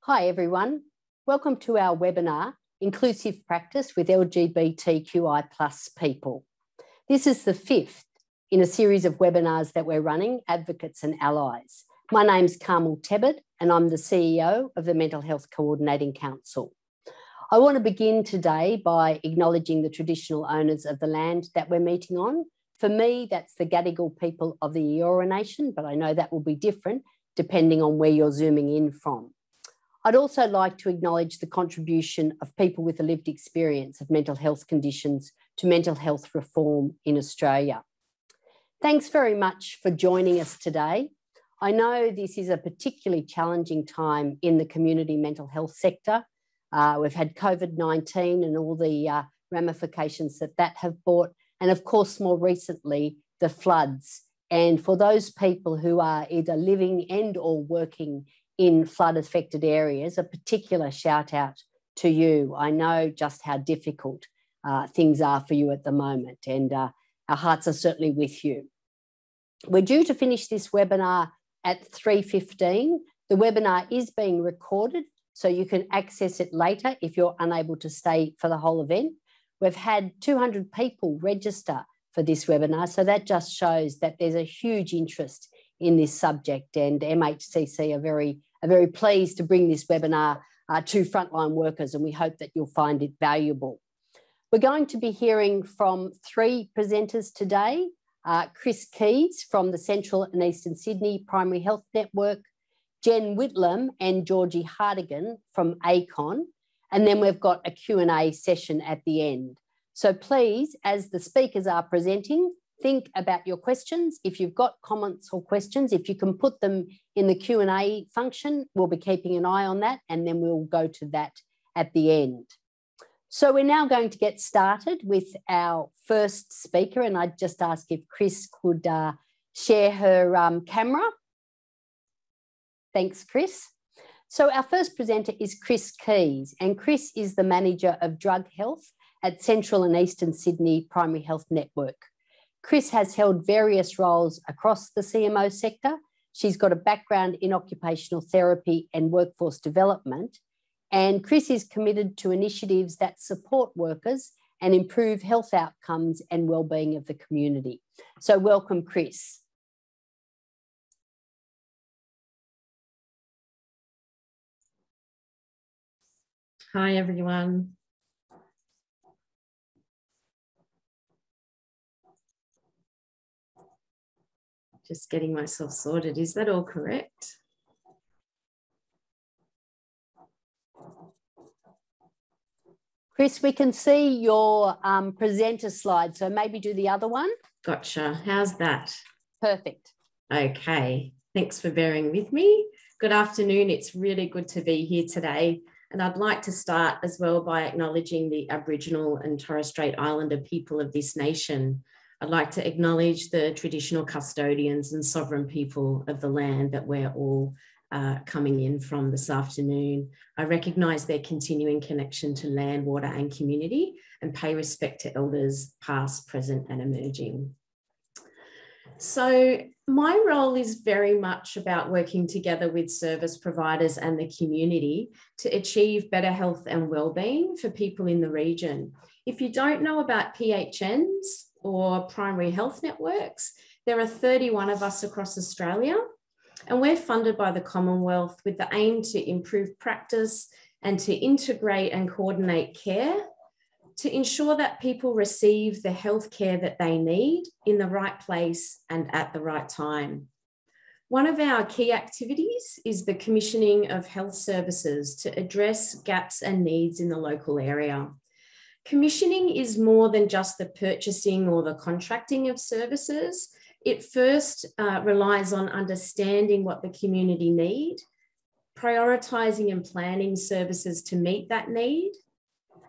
Hi everyone, welcome to our webinar, Inclusive Practice with LGBTQI+ people. This is the fifth in a series of webinars that we're running, Advocates and Allies. My name's Carmel Tebbit and I'm the CEO of the Mental Health Coordinating Council. I want to begin today by acknowledging the traditional owners of the land that we're meeting on. For me, that's the Gadigal people of the Eora Nation, but I know that will be different depending on where you're zooming in from. I'd also like to acknowledge the contribution of people with a lived experience of mental health conditions to mental health reform in Australia. Thanks very much for joining us today. I know this is a particularly challenging time in the community mental health sector. We've had COVID-19 and all the ramifications that have brought, and of course, more recently, the floods. And for those people who are either living and or working in flood-affected areas, a particular shout out to you. I know just how difficult things are for you at the moment, and our hearts are certainly with you. We're due to finish this webinar at 3:15. The webinar is being recorded, so you can access it later if you're unable to stay for the whole event. We've had 200 people register for this webinar, so that just shows that there's a huge interest in this subject, and MHCC are very pleased to bring this webinar to frontline workers, and we hope that you'll find it valuable. We're going to be hearing from three presenters today, Chris Keys from the Central and Eastern Sydney Primary Health Network, Jen Whitlam and Georgie Hardigan from ACON, and then we've got a Q&A session at the end. So please, as the speakers are presenting, think about your questions. If you've got comments or questions, if you can put them in the Q&A function, we'll be keeping an eye on that, and then we'll go to that at the end. So we're now going to get started with our first speaker, and I'd just ask if Chris could share her camera. Thanks, Chris. So our first presenter is Chris Keys, and Chris is the Manager of Drug Health at Central and Eastern Sydney Primary Health Network. Chris has held various roles across the CMO sector. She's got a background in occupational therapy and workforce development. And Chris is committed to initiatives that support workers and improve health outcomes and wellbeing of the community. So welcome, Chris. Hi, everyone. Just getting myself sorted. Is that all correct? Chris, we can see your presenter slide, so maybe do the other one. Gotcha. How's that? Perfect. Okay. Thanks for bearing with me. Good afternoon. It's really good to be here today. And I'd like to start as well by acknowledging the Aboriginal and Torres Strait Islander people of this nation. I'd like to acknowledge the traditional custodians and sovereign people of the land that we're all coming in from this afternoon. I recognise their continuing connection to land, water and community, and pay respect to elders past, present and emerging. So my role is very much about working together with service providers and the community to achieve better health and wellbeing for people in the region. If you don't know about PHNs, or primary health networks, there are 31 of us across Australia, and we're funded by the Commonwealth with the aim to improve practice and to integrate and coordinate care to ensure that people receive the health care that they need in the right place and at the right time. One of our key activities is the commissioning of health services to address gaps and needs in the local area. Commissioning is more than just the purchasing or the contracting of services. It first relies on understanding what the community need, prioritising and planning services to meet that need,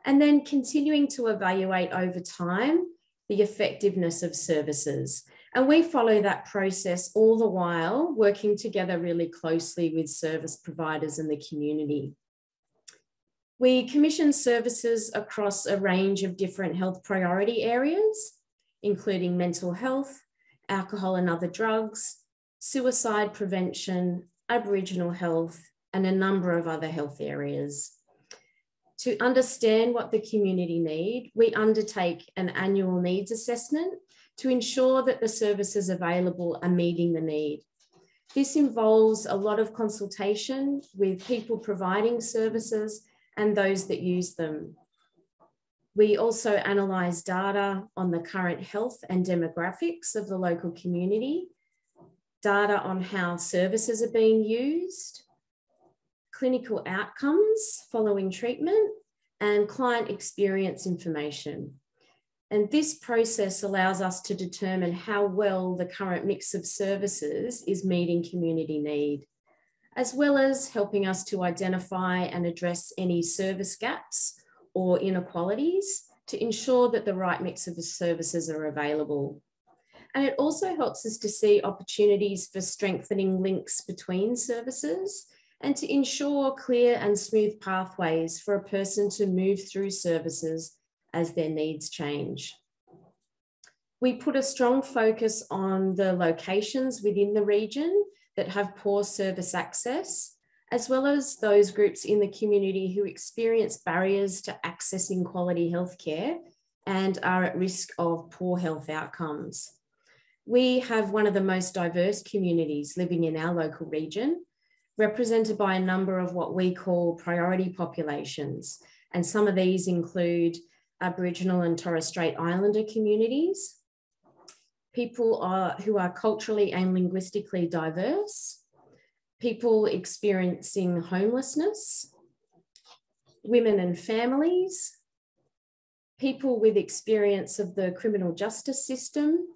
and then continuing to evaluate over time the effectiveness of services. And we follow that process all the while working together really closely with service providers and the community. We commission services across a range of different health priority areas, including mental health, alcohol and other drugs, suicide prevention, Aboriginal health, and a number of other health areas. To understand what the community need, we undertake an annual needs assessment to ensure that the services available are meeting the need. This involves a lot of consultation with people providing services and those that use them. We also analyse data on the current health and demographics of the local community, data on how services are being used, clinical outcomes following treatment, and client experience information. And this process allows us to determine how well the current mix of services is meeting community need, as well as helping us to identify and address any service gaps or inequalities to ensure that the right mix of the services are available. And it also helps us to see opportunities for strengthening links between services and to ensure clear and smooth pathways for a person to move through services as their needs change. We put a strong focus on the locations within the region that have poor service access, as well as those groups in the community who experience barriers to accessing quality healthcare and are at risk of poor health outcomes. We have one of the most diverse communities living in our local region, represented by a number of what we call priority populations. And some of these include Aboriginal and Torres Strait Islander communities, people who are culturally and linguistically diverse, people experiencing homelessness, women and families, people with experience of the criminal justice system,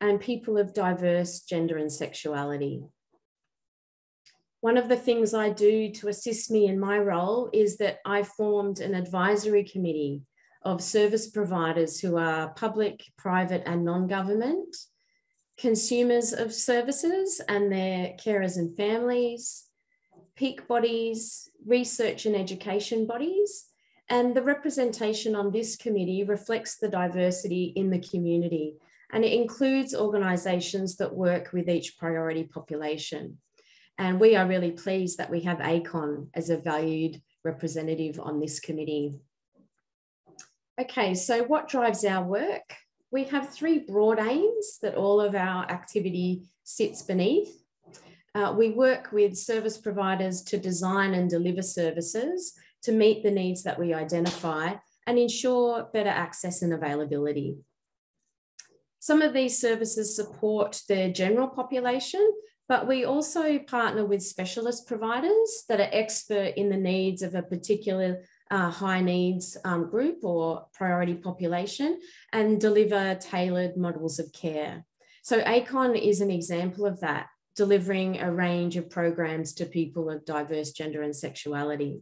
and people of diverse gender and sexuality. One of the things I do to assist me in my role is that I formed an advisory committee of service providers who are public, private, and non-government, consumers of services and their carers and families, peak bodies, research and education bodies, and the representation on this committee reflects the diversity in the community, and it includes organisations that work with each priority population. And we are really pleased that we have ACON as a valued representative on this committee. Okay, so what drives our work? We have three broad aims that all of our activity sits beneath. We work with service providers to design and deliver services to meet the needs that we identify and ensure better access and availability. Some of these services support the general population, but we also partner with specialist providers that are expert in the needs of a particular high needs group or priority population and deliver tailored models of care. So ACON is an example of that, delivering a range of programs to people of diverse gender and sexuality.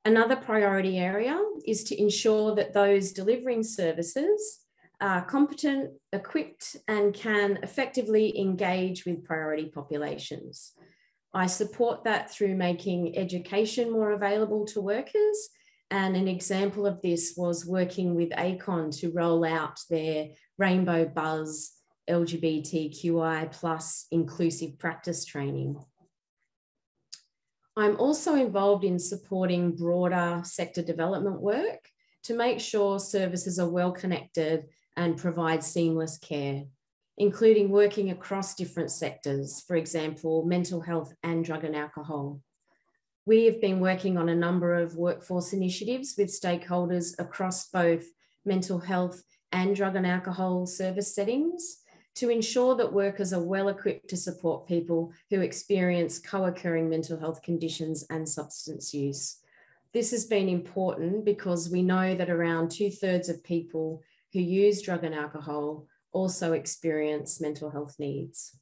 Another priority area is to ensure that those delivering services are competent, equipped, and can effectively engage with priority populations. I support that through making education more available to workers. And an example of this was working with ACON to roll out their Rainbow Buzz LGBTQI+ inclusive practice training. I'm also involved in supporting broader sector development work to make sure services are well connected and provide seamless care, including working across different sectors, for example, mental health and drug and alcohol. We have been working on a number of workforce initiatives with stakeholders across both mental health and drug and alcohol service settings to ensure that workers are well equipped to support people who experience co-occurring mental health conditions and substance use. This has been important because we know that around 2/3 of people who use drug and alcohol also experience mental health needs.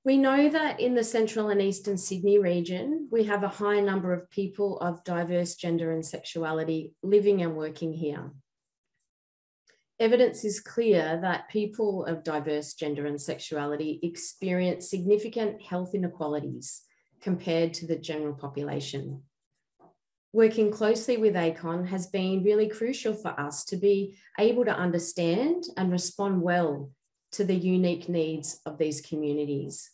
We know that in the Central and Eastern Sydney region, we have a high number of people of diverse gender and sexuality living and working here. Evidence is clear that people of diverse gender and sexuality experience significant health inequalities compared to the general population. Working closely with ACON has been really crucial for us to be able to understand and respond well to the unique needs of these communities.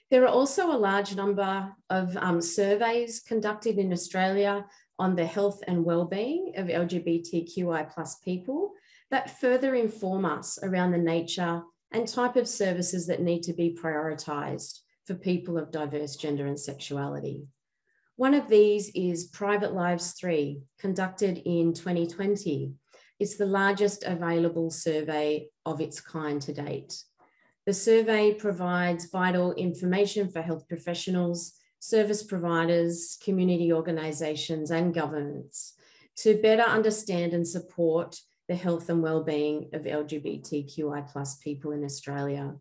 There are also a large number of surveys conducted in Australia on the health and wellbeing of LGBTQI+ people that further inform us around the nature and type of services that need to be prioritised for people of diverse gender and sexuality. One of these is Private Lives 3, conducted in 2020. It's the largest available survey of its kind to date. The survey provides vital information for health professionals, service providers, community organisations and governments to better understand and support the health and wellbeing of LGBTQI+ people in Australia.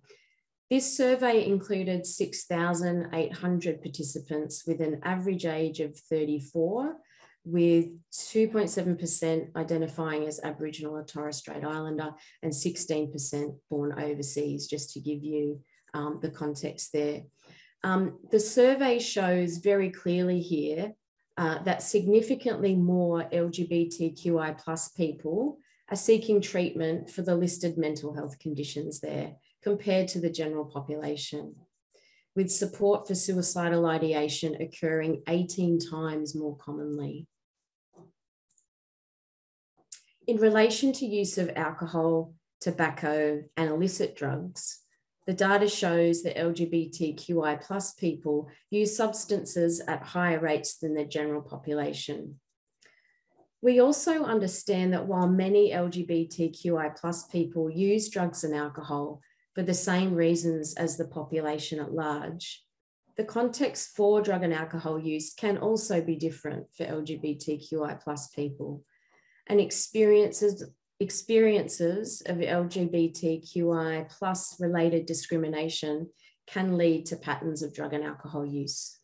This survey included 6,800 participants with an average age of 34, with 2.7% identifying as Aboriginal or Torres Strait Islander and 16% born overseas, just to give you the context there. The survey shows very clearly here that significantly more LGBTQI+ people are seeking treatment for the listed mental health conditions there compared to the general population, with support for suicidal ideation occurring 18 times more commonly. In relation to use of alcohol, tobacco, and illicit drugs, the data shows that LGBTQI+ people use substances at higher rates than the general population. We also understand that while many LGBTQI+ people use drugs and alcohol for the same reasons as the population at large, the context for drug and alcohol use can also be different for LGBTQI+ people, and experiences of LGBTQI+ related discrimination can lead to patterns of drug and alcohol use.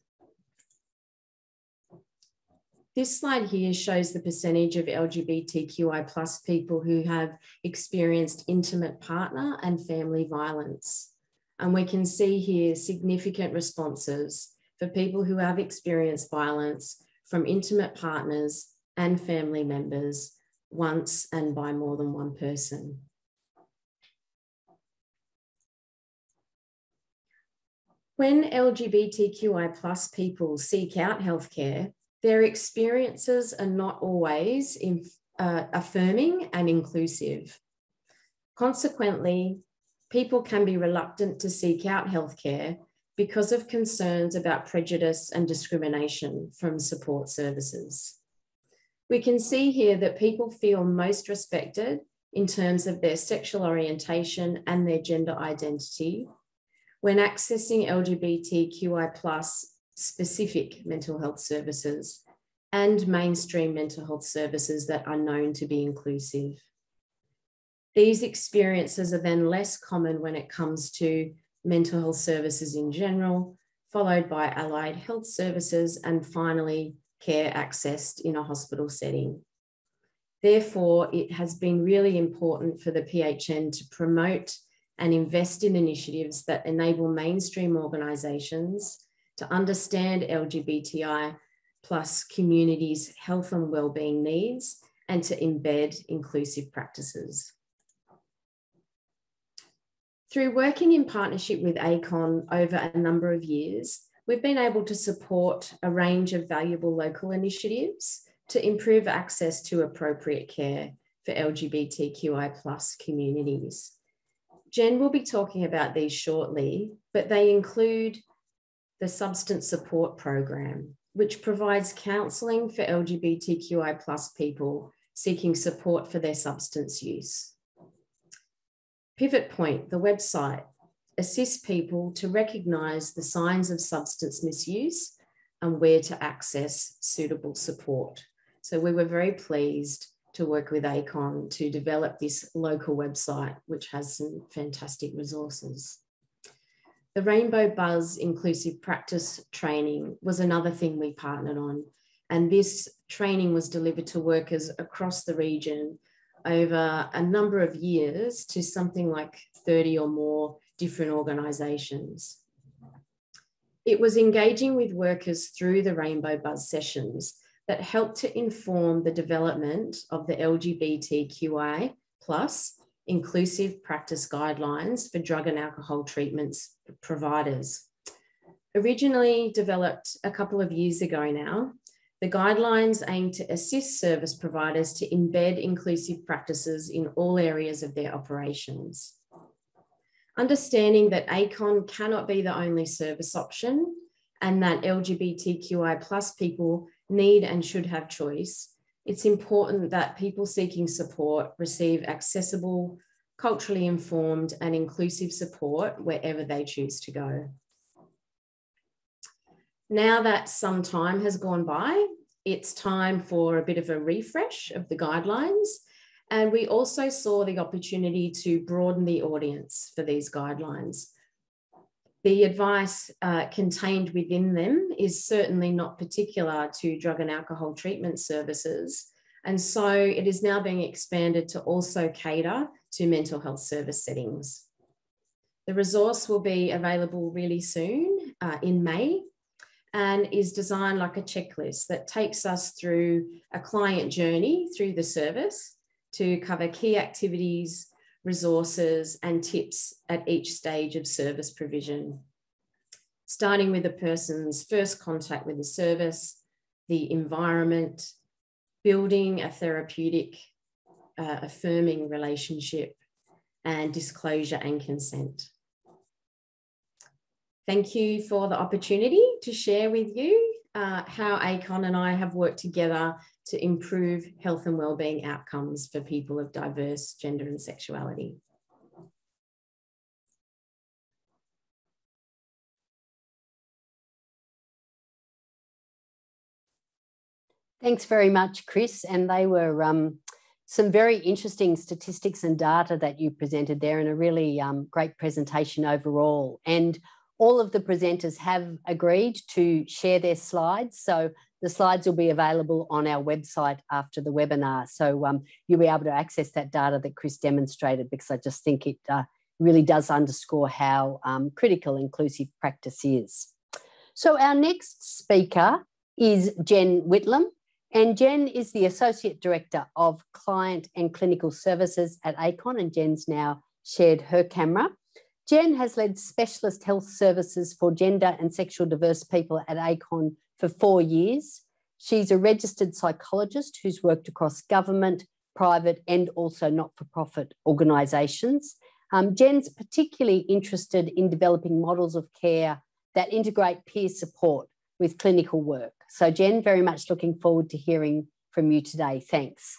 This slide here shows the percentage of LGBTQI+ people who have experienced intimate partner and family violence. And we can see here significant responses for people who have experienced violence from intimate partners and family members once and by more than one person. When LGBTQI+ people seek out healthcare, their experiences are not always affirming and inclusive. Consequently, people can be reluctant to seek out healthcare because of concerns about prejudice and discrimination from support services. We can see here that people feel most respected in terms of their sexual orientation and their gender identity when accessing LGBTQI+ specific mental health services and mainstream mental health services that are known to be inclusive. These experiences are then less common when it comes to mental health services in general, followed by allied health services, and finally, care accessed in a hospital setting. Therefore, it has been really important for the PHN to promote and invest in initiatives that enable mainstream organisations to understand LGBTI+ communities' health and wellbeing needs and to embed inclusive practices. Through working in partnership with ACON over a number of years, we've been able to support a range of valuable local initiatives to improve access to appropriate care for LGBTQI+ communities. Jen will be talking about these shortly, but they include the Substance Support Program, which provides counselling for LGBTQI+ people seeking support for their substance use. Pivot Point, the website, assists people to recognise the signs of substance misuse and where to access suitable support. So we were very pleased to work with ACON to develop this local website, which has some fantastic resources. The Rainbow Buzz Inclusive Practice Training was another thing we partnered on, and this training was delivered to workers across the region over a number of years to something like 30 or more different organisations. It was engaging with workers through the Rainbow Buzz sessions that helped to inform the development of the LGBTQI+ inclusive practice guidelines for drug and alcohol treatments providers. Originally developed a couple of years ago now, the guidelines aim to assist service providers to embed inclusive practices in all areas of their operations. Understanding that ACON cannot be the only service option and that LGBTQI+ people need and should have choice, it's important that people seeking support receive accessible, culturally informed and inclusive support wherever they choose to go. Now that some time has gone by, it's time for a bit of a refresh of the guidelines. And we also saw the opportunity to broaden the audience for these guidelines. The advice contained within them is certainly not particular to drug and alcohol treatment services. And so it is now being expanded to also cater to mental health service settings. The resource will be available really soon in May, and is designed like a checklist that takes us through a client journey through the service to cover key activities, resources, and tips at each stage of service provision, starting with a person's first contact with the service, the environment, building a therapeutic, affirming relationship, and disclosure and consent. Thank you for the opportunity to share with you how ACON and I have worked together to improve health and wellbeing outcomes for people of diverse gender and sexuality. Thanks very much, Chris. And they were some very interesting statistics and data that you presented there, and a really great presentation overall. And all of the presenters have agreed to share their slides. So the slides will be available on our website after the webinar. So you'll be able to access that data that Chris demonstrated, because I just think it really does underscore how critical inclusive practice is. So our next speaker is Jen Whitlam. And Jen is the Associate Director of Client and Clinical Services at ACON, and Jen's now shared her camera. Jen has led specialist health services for gender and sexual diverse people at ACON for 4 years. She's a registered psychologist who's worked across government, private, and also not-for-profit organisations. Jen's particularly interested in developing models of care that integrate peer support with clinical work. So Jen, very much looking forward to hearing from you today. Thanks.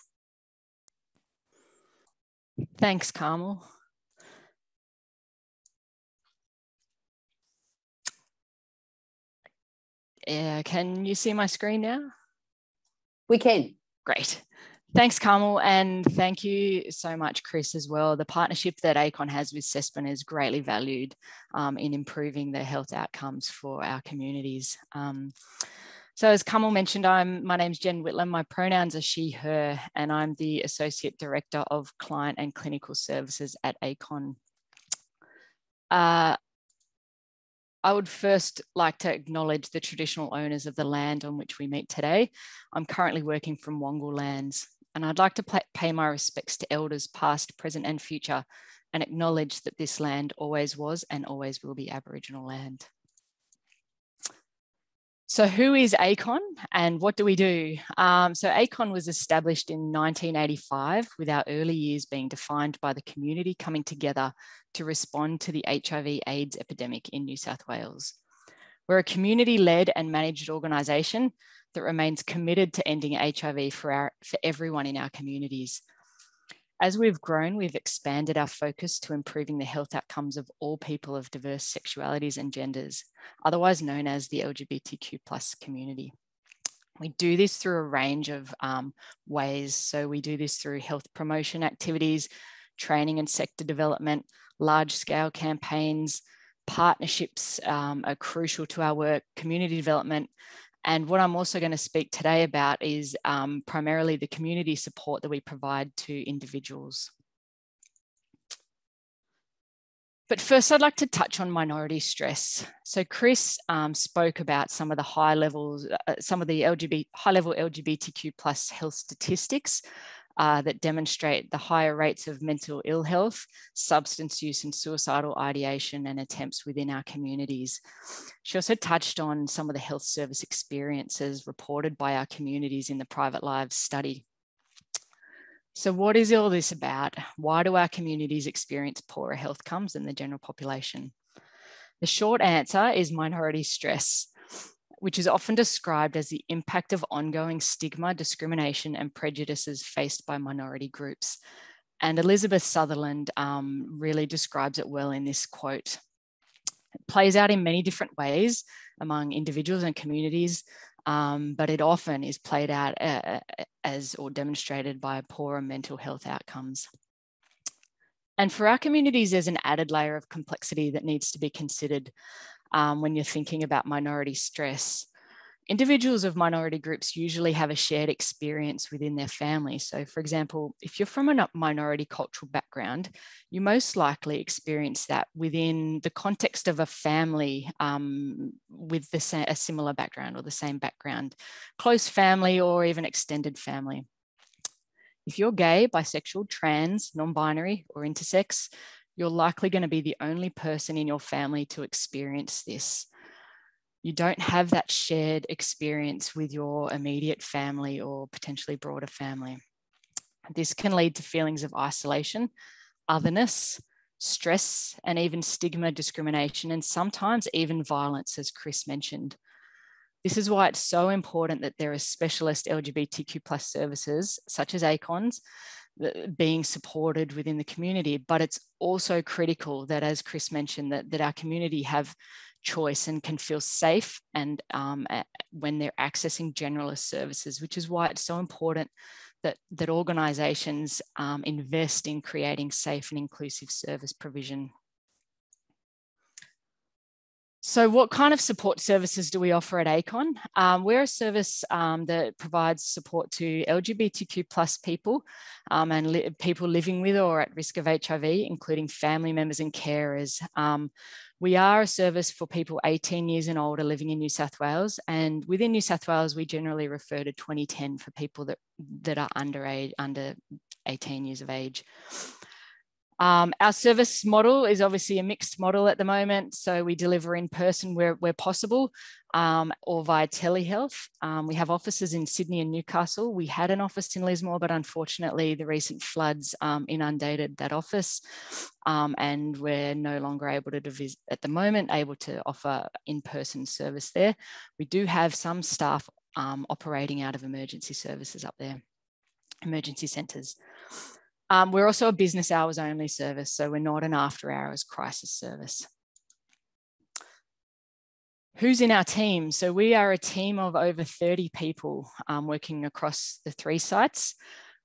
Thanks, Carmel. Yeah, can you see my screen now? We can. Great. Thanks, Carmel, and thank you so much, Chris, as well. The partnership that ACON has with CESPN is greatly valued in improving the health outcomes for our communities. So as Carmel mentioned, my name's Jen Whitlam. My pronouns are she, her, and I'm the Associate Director of Client and Clinical Services at ACON. I would first like to acknowledge the traditional owners of the land on which we meet today. I'm currently working from Wongal lands, and I'd like to pay my respects to elders past, present and future, and acknowledge that this land always was and always will be Aboriginal land. So who is ACON and what do we do? So ACON was established in 1985, with our early years being defined by the community coming together to respond to the HIV/AIDS epidemic in New South Wales. We're a community-led and managed organisation that remains committed to ending HIV for everyone in our communities. As we've grown, we've expanded our focus to improving the health outcomes of all people of diverse sexualities and genders, otherwise known as the LGBTQ+ community. We do this through a range of ways. So we do this through health promotion activities, training and sector development, large-scale campaigns, partnerships are crucial to our work, community development. And what I'm also going to speak today about is primarily the community support that we provide to individuals. But first, I'd like to touch on minority stress. So Chris spoke about some of the high-level LGBTQ+ health statistics. that demonstrate the higher rates of mental ill health, substance use and suicidal ideation and attempts within our communities. She also touched on some of the health service experiences reported by our communities in the Private Lives study. So what is all this about? Why do our communities experience poorer health outcomes than the general population? The short answer is minority stress, which is often described as the impact of ongoing stigma, discrimination, and prejudices faced by minority groups. And Elizabeth Sutherland really describes it well in this quote. It plays out in many different ways among individuals and communities, but it often is played out as or demonstrated by poorer mental health outcomes. And for our communities, there's an added layer of complexity that needs to be considered when you're thinking about minority stress. Individuals of minority groups usually have a shared experience within their family. So for example, if you're from a minority cultural background, you most likely experience that within the context of a family with a similar background or the same background, close family or even extended family. If you're gay, bisexual, trans, non-binary or intersex, you're likely going to be the only person in your family to experience this. You don't have that shared experience with your immediate family or potentially broader family. This can lead to feelings of isolation, otherness, stress, and even stigma, discrimination, and sometimes even violence, as Chris mentioned. This is why it's so important that there are specialist LGBTQ+ services, such as ACONs, being supported within the community, but it's also critical that, as Chris mentioned, that our community have choice and can feel safe and when they're accessing generalist services, which is why it's so important that organisations invest in creating safe and inclusive service provision. So what kind of support services do we offer at ACON? We're a service that provides support to LGBTQ+ people and people living with or at risk of HIV, including family members and carers. We are a service for people 18 years and older living in New South Wales. And within New South Wales, we generally refer to 2010 for people that are under 18 years of age. Our service model is obviously a mixed model at the moment. So we deliver in person where possible or via telehealth. We have offices in Sydney and Newcastle. We had an office in Lismore, but unfortunately the recent floods inundated that office and we're no longer able to at the moment, able to offer in-person service there. We do have some staff operating out of emergency services up there, emergency centres. We're also a business hours only service, so we're not an after hours crisis service. Who's in our team? So we are a team of over 30 people working across the 3 sites.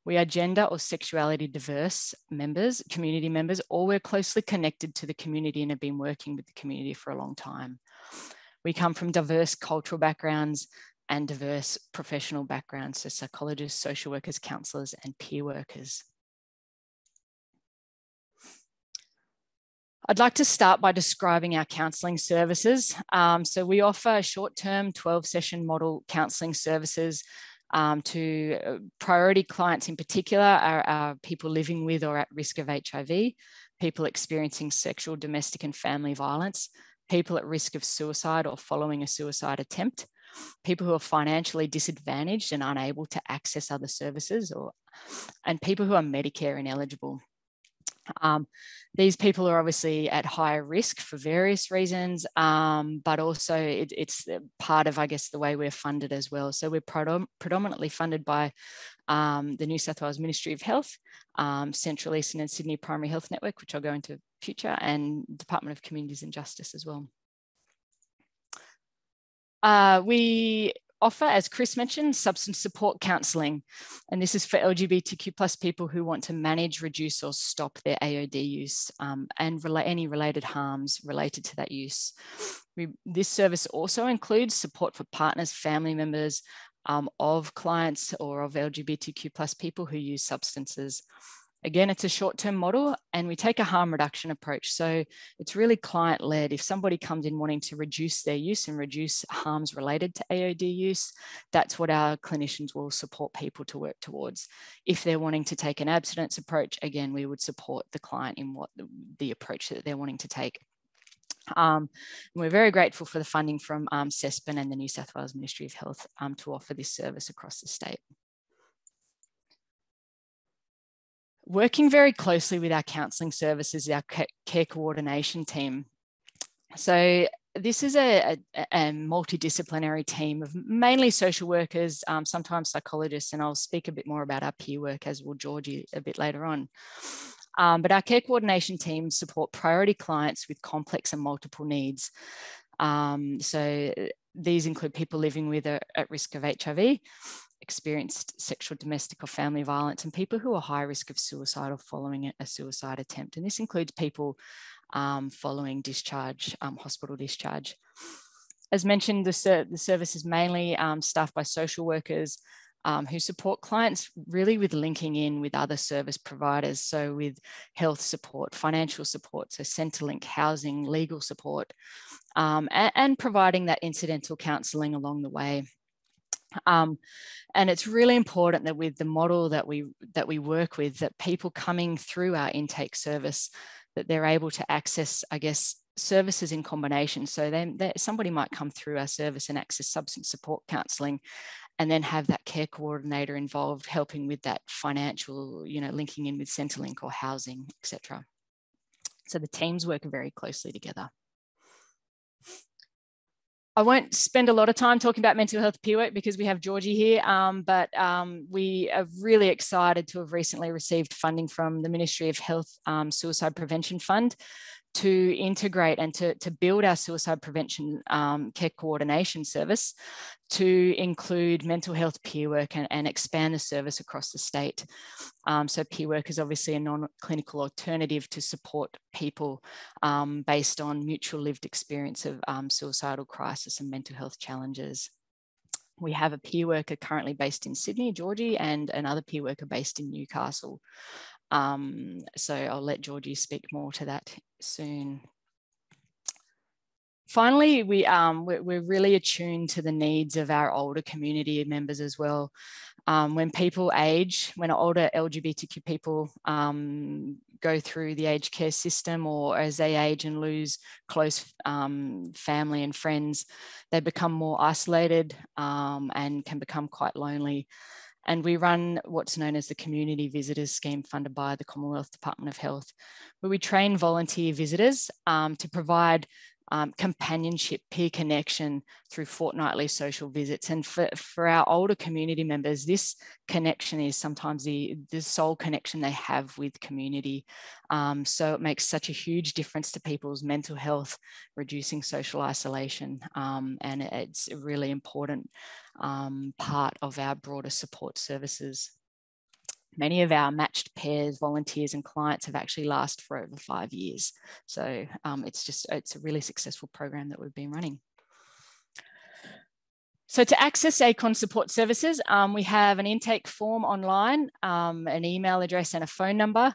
We are gender or sexuality diverse members, community members, or we're closely connected to the community and have been working with the community for a long time. We come from diverse cultural backgrounds and diverse professional backgrounds, so psychologists, social workers, counsellors, and peer workers. I'd like to start by describing our counselling services. So we offer short-term 12-session model counselling services to priority clients in particular are people living with or at risk of HIV, people experiencing sexual, domestic and family violence, people at risk of suicide or following a suicide attempt, people who are financially disadvantaged and unable to access other services, and people who are Medicare ineligible. These people are obviously at higher risk for various reasons, but also it's part of, I guess, the way we're funded as well. So we're predominantly funded by the New South Wales Ministry of Health, Central Eastern and Sydney Primary Health Network, which I'll go into future, and Department of Communities and Justice as well. We offer, as Chris mentioned, substance support counselling. And this is for LGBTQ+ people who want to manage, reduce or stop their AOD use and any related harms related to that use. This service also includes support for partners, family members of clients or of LGBTQ+ people who use substances. Again, it's a short-term model and we take a harm reduction approach. So it's really client-led. If somebody comes in wanting to reduce their use and reduce harms related to AOD use, that's what our clinicians will support people to work towards. If they're wanting to take an abstinence approach, again, we would support the client in what the approach that they're wanting to take. We're very grateful for the funding from CESPN and the New South Wales Ministry of Health to offer this service across the state. Working very closely with our counselling services, our care coordination team. So this is a multidisciplinary team of mainly social workers, sometimes psychologists, and I'll speak a bit more about our peer work, as will Georgie a bit later on. But our care coordination teams support priority clients with complex and multiple needs. So these include people living with at risk of HIV, experienced sexual, domestic or family violence, and people who are high risk of suicide or following a suicide attempt. And this includes people following discharge, hospital discharge. As mentioned, the service is mainly staffed by social workers who support clients really with linking in with other service providers. So with health support, financial support, so Centrelink, housing, legal support, and providing that incidental counselling along the way. And it's really important that with the model that we work with, that people coming through our intake service, that they're able to access, I guess, services in combination. So then somebody might come through our service and access substance support counselling, and then have that care coordinator involved helping with that financial, linking in with Centrelink or housing, etc. So the teams work very closely together. I won't spend a lot of time talking about mental health peer work because we have Georgie here, but we are really excited to have recently received funding from the Ministry of Health Suicide Prevention Fund to integrate and to build our suicide prevention care coordination service to include mental health peer work and expand the service across the state. So peer work is obviously a non-clinical alternative to support people based on mutual lived experience of suicidal crisis and mental health challenges. We have a peer worker currently based in Sydney, Georgie, and another peer worker based in Newcastle. So I'll let Georgie speak more to that soon. Finally, we're really attuned to the needs of our older community members as well. When people age, when older LGBTQ people go through the aged care system, or as they age and lose close family and friends, they become more isolated and can become quite lonely. And we run what's known as the Community Visitors Scheme, funded by the Commonwealth Department of Health, where we train volunteer visitors to provide companionship, peer connection through fortnightly social visits. And for our older community members, this connection is sometimes the sole connection they have with community. So it makes such a huge difference to people's mental health, reducing social isolation. And it's a really important part of our broader support services. Many of our matched pairs, volunteers and clients have actually lasted for over 5 years. So it's a really successful program that we've been running. So to access ACON support services, we have an intake form online, an email address and a phone number.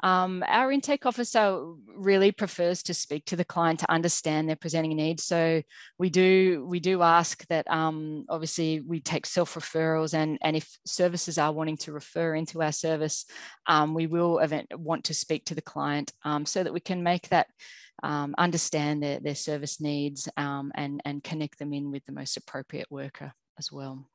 Our intake officer really prefers to speak to the client to understand their presenting needs. So we do ask that obviously we take self-referrals, and if services are wanting to refer into our service, we will want to speak to the client so that we can make that understand their service needs and connect them in with the most appropriate worker as well.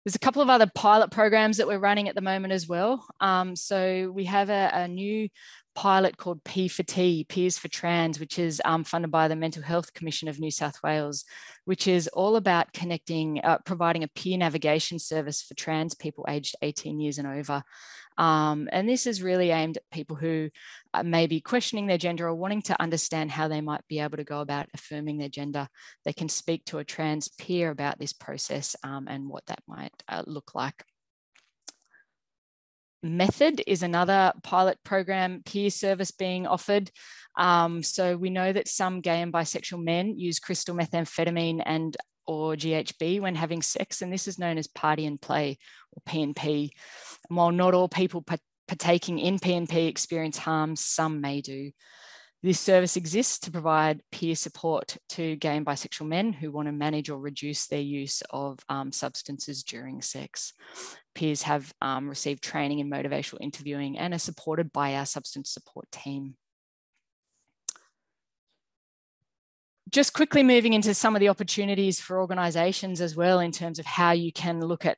There's a couple of other pilot programs that we're running at the moment as well. So we have a new pilot called P for T, Peers for Trans, which is funded by the Mental Health Commission of New South Wales, which is all about connecting, providing a peer navigation service for trans people aged 18 years and over. And this is really aimed at people who may be questioning their gender or wanting to understand how they might be able to go about affirming their gender. They can speak to a trans peer about this process and what that might look like. Method is another pilot program peer service being offered. So we know that some gay and bisexual men use crystal methamphetamine and or GHB when having sex, and this is known as party and play, or P&P. And while not all people partaking in P&P experience harm, some may do. This service exists to provide peer support to gay and bisexual men who want to manage or reduce their use of substances during sex. Peers have received training in motivational interviewing and are supported by our substance support team. Just quickly moving into some of the opportunities for organisations as well in terms of how you can look at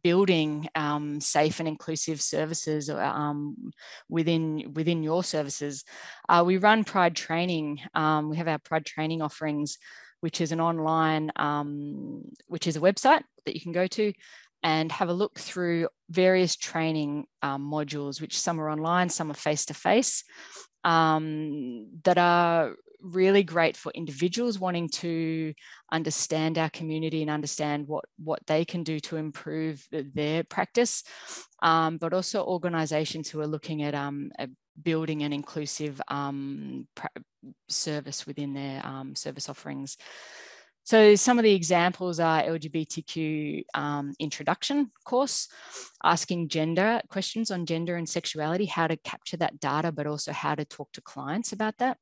building safe and inclusive services within your services. We run Pride Training. We have our Pride Training offerings, which is an online, which is a website that you can go to and have a look through various training modules, which some are online, some are face-to-face, that are really great for individuals wanting to understand our community and understand what they can do to improve their practice, but also organisations who are looking at building an inclusive service within their service offerings. So some of the examples are LGBTQ introduction course, asking gender questions on gender and sexuality, how to capture that data, but also how to talk to clients about that.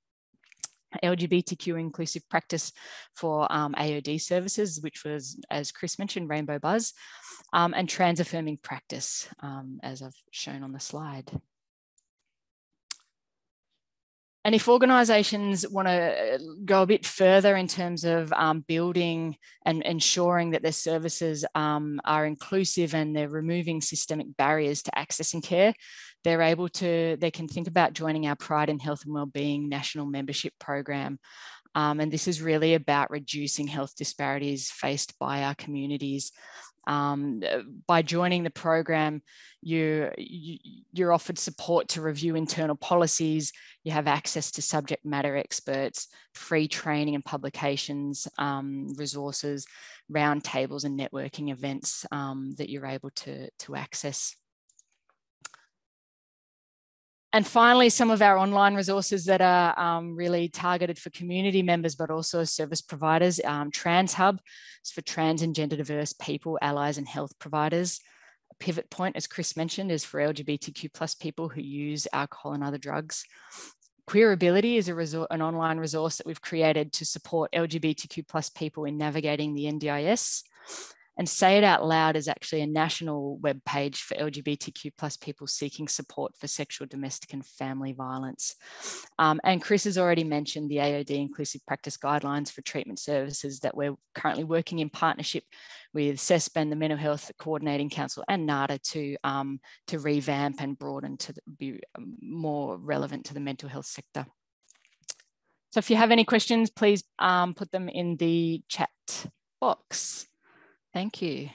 LGBTQ inclusive practice for AOD services, which was, as Chris mentioned, Rainbow Buzz, and trans affirming practice, as I've shown on the slide. And if organisations want to go a bit further in terms of building and ensuring that their services are inclusive and they're removing systemic barriers to accessing care, they can think about joining our Pride in Health and Wellbeing National Membership Program. And this is really about reducing health disparities faced by our communities. By joining the program, you're offered support to review internal policies. You have access to subject matter experts, free training and publications, resources, roundtables and networking events that you're able to access. And finally, some of our online resources that are really targeted for community members, but also service providers. Trans Hub is for trans and gender diverse people, allies and health providers. Pivot Point, as Chris mentioned, is for LGBTQ+ people who use alcohol and other drugs. Queerability is an online resource that we've created to support LGBTQ+ people in navigating the NDIS. And Say It Out Loud is actually a national web page for LGBTQ+ people seeking support for sexual, domestic and family violence. And Chris has already mentioned the AOD Inclusive Practice Guidelines for Treatment Services that we're currently working in partnership with CESP, the Mental Health Coordinating Council and NADA to revamp and broaden to be more relevant to the mental health sector. So if you have any questions, please put them in the chat box. Thank you.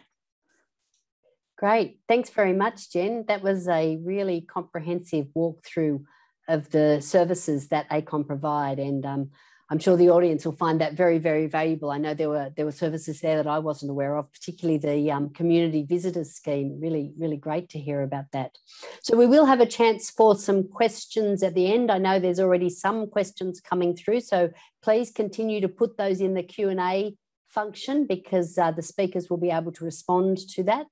Great. Thanks very much, Jen. That was a really comprehensive walkthrough of the services that ACON provide. And I'm sure the audience will find that very, very valuable. I know there were services there that I wasn't aware of, particularly the Community Visitors Scheme. Really, really great to hear about that. So we will have a chance for some questions at the end. I know there's already some questions coming through, so please continue to put those in the Q&A function because the speakers will be able to respond to that.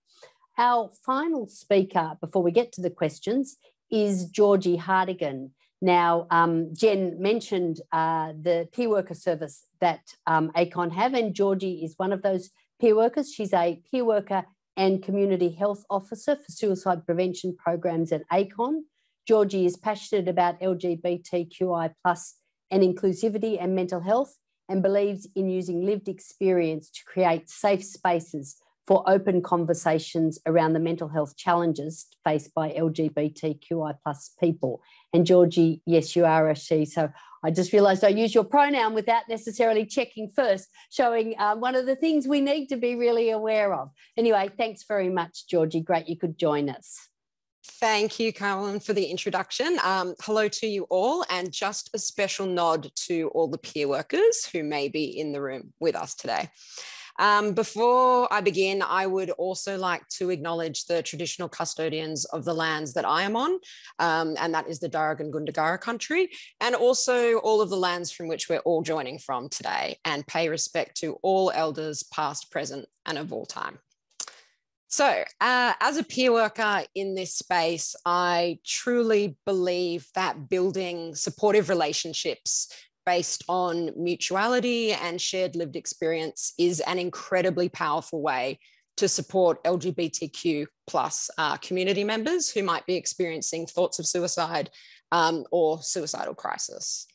Our final speaker before we get to the questions is Georgie Hardigan. Now, Jen mentioned the peer worker service that ACON have, and Georgie is one of those peer workers. She's a peer worker and community health officer for suicide prevention programs at ACON. Georgie is passionate about LGBTQI+ and inclusivity and mental health, and believes in using lived experience to create safe spaces for open conversations around the mental health challenges faced by LGBTQI+ people. And Georgie, yes, you are a she. So I just realised I use your pronoun without necessarily checking first, showing one of the things we need to be really aware of. Anyway, thanks very much, Georgie. Great you could join us. Thank you, Carolyn, for the introduction. Hello to you all, and just a special nod to all the peer workers who may be in the room with us today. Before I begin, I would also like to acknowledge the traditional custodians of the lands that I am on, and that is the Darug and Gundagara country, and also all of the lands from which we're all joining from today, and pay respect to all elders past, present, and of all time. So as a peer worker in this space, I truly believe that building supportive relationships based on mutuality and shared lived experience is an incredibly powerful way to support LGBTQ plus community members who might be experiencing thoughts of suicide or suicidal crisis.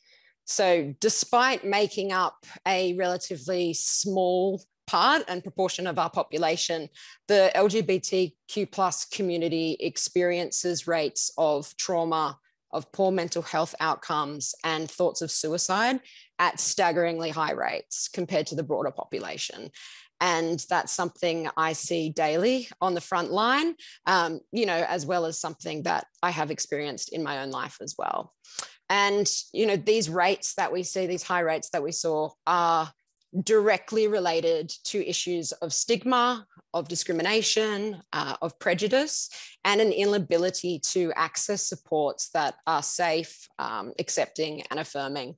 So despite making up a relatively small part and proportion of our population, the LGBTQ plus community experiences rates of trauma, of poor mental health outcomes, and thoughts of suicide at staggeringly high rates compared to the broader population. And that's something I see daily on the front line, you know, as well as something that I have experienced in my own life as well. And, you know, these rates that we see, these high rates that we saw, are directly related to issues of stigma, of discrimination, of prejudice, and an inability to access supports that are safe, accepting, and affirming.